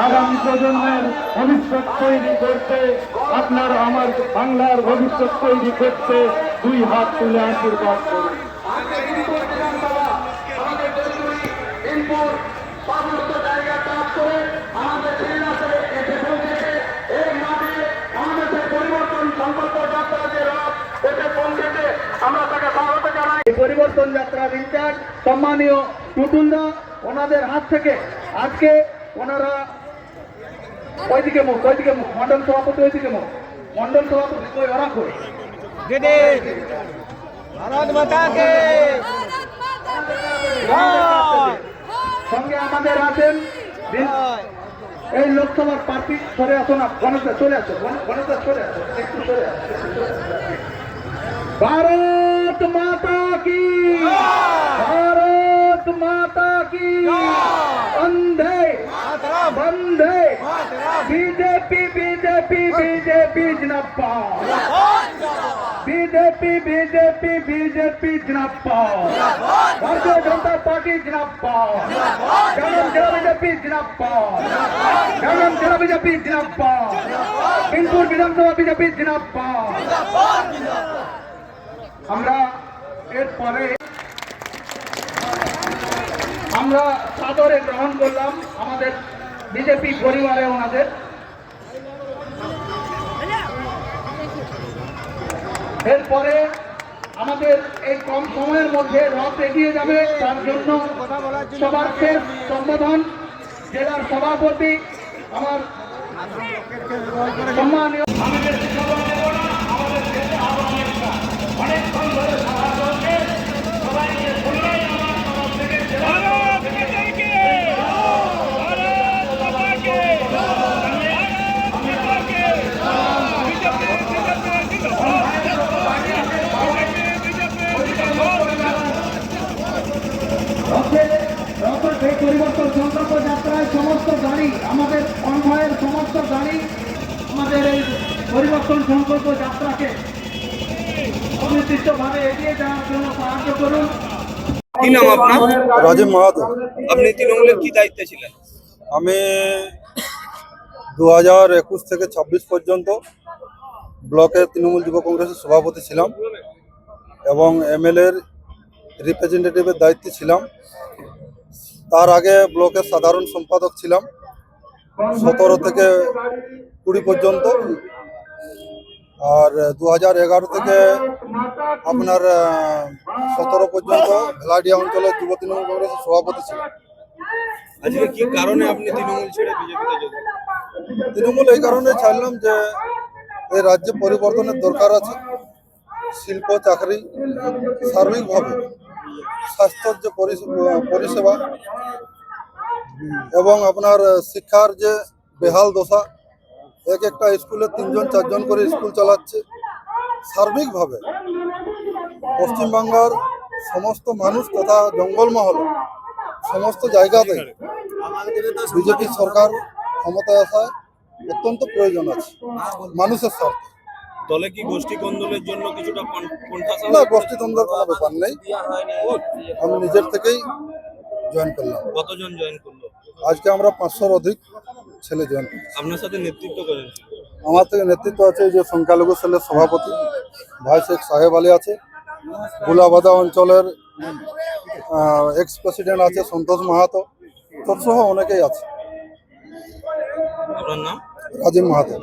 আগামী প্রজন্মের ভবিষ্যৎ তৈরি করতে, আপনার আমার বাংলার ভবিষ্যৎ তৈরি করতে 2 হাত তুলে আশীর্বাদ করুন। পরিবর্তন যাত্রার ইনচার্জ সম্মানীয় টুটুলদা, ওনাদের হাত থেকে আজকে ওনারা ওইদিকে মুখ মন্ডল সভাপতি, ওইদিকে মুখ মন্ডল সভাপতি কই ওরা কই ভারত মাতা কে সঙ্গে আমাদের আছেন এই লোকসভার প্রার্থী। সরে আসো না, গণেশদা চলে আসো, গণেশদা চলে আসো, একটু চলে আসো। भारत माता की, भारत माता की, वंदे वंदे, बीजेपी बीजेपी बीजेपी जिंदाबाद, बीजेपी बीजेपी बीजेपी जिंदाबाद, भारतीय जनता पार्टी जिंदाबाद, जनम जन बीजेपी जिंदाबाद, जनम जन बीजेपी जिंदाबाद, बिनपुर विधानसभा बीजेपी जिंदाबाद। আমরা এরপরে আমরা সাদরে গ্রহণ করলাম আমাদের বিজেপি পরিবারে ওনাদের। এরপরে আমাদের এই কম সময়ের মধ্যে রথ এগিয়ে যাবে, তার জন্য সবার শেষ সম্বোধন জেলার সভাপতি আমার সম্মানীয় পরিবর্তন সংকল্প যাত্রায় সমস্ত গাড়ি, আমাদের কনভয়ের সমস্ত গাড়ি আমাদের এই পরিবর্তন সংকল্প যাত্রাকে অনির্দিষ্টভাবে এগিয়ে যাওয়ার জন্য সাহায্য করুন। কি নাম আপনার? রাজীব মাহাতো। আপনি তৃণমূলের কি দায়িত্বে ছিলেন? আমি 2021 থেকে 26 পর্যন্ত ব্লকের তৃণমূল যুব কংগ্রেসের সভাপতি ছিলাম এবং এমএলএর রিপ্রেজেন্টেটিভের দায়িত্বে ছিলাম। তার আগে ব্লকের সাধারণ সম্পাদক ছিলাম 17 থেকে 20 পর্যন্ত, আর 2011 থেকে আপনার 17 পর্যন্ত ভেলাডিয়া অঞ্চলের যুব তৃণমূল কংগ্রেসের সভাপতি ছিলাম। আজকে কি কারণে আপনি তৃণমূল ছেড়ে বিজেপিতে যোগ দিলেন? তৃণমূল এই কারণে ছাড়লাম যে এই রাজ্যে পরিবর্তনের দরকার আছে। শিল্প, চাকরি, সার্বিকভাবে স্বাস্থ্যের যে পরিষেবা এবং আপনার শিক্ষার যে বেহাল দশা, এক একটা স্কুলে 3জন 4জন করে স্কুল চালাচ্ছে। সার্বিকভাবে পশ্চিমবাংলার সমস্ত মানুষ তথা জঙ্গলমহল সমস্ত জায়গাতে বিজেপি সরকার ক্ষমতায় আসায় অত্যন্ত প্রয়োজন আছে মানুষের স্বার্থে। দলে কি গোষ্ঠী কন্দলের জন্য কিছুটা না, গোষ্ঠী দ্বন্দ্বের কোনো ব্যাপার নেই। আমি নিজের থেকেই জয়েন করলাম। কতজন জয়েন করলো? আজকে আমরা 500-র অধিক ছেলে জয়েন করছি। আপনার সাথে নেতৃত্ব করেন? আমার থেকে নেতৃত্ব আছে যে সংখ্যালঘু সেলের সভাপতি ভাই শেখ সাহেব আলী আছে, গুলাবাদা অঞ্চলের এক্স প্রেসিডেন্ট আছে সন্তোষ মাহাতো, সহ অনেকেই আছে। আপনার নাম? রাজীব মাহাতো।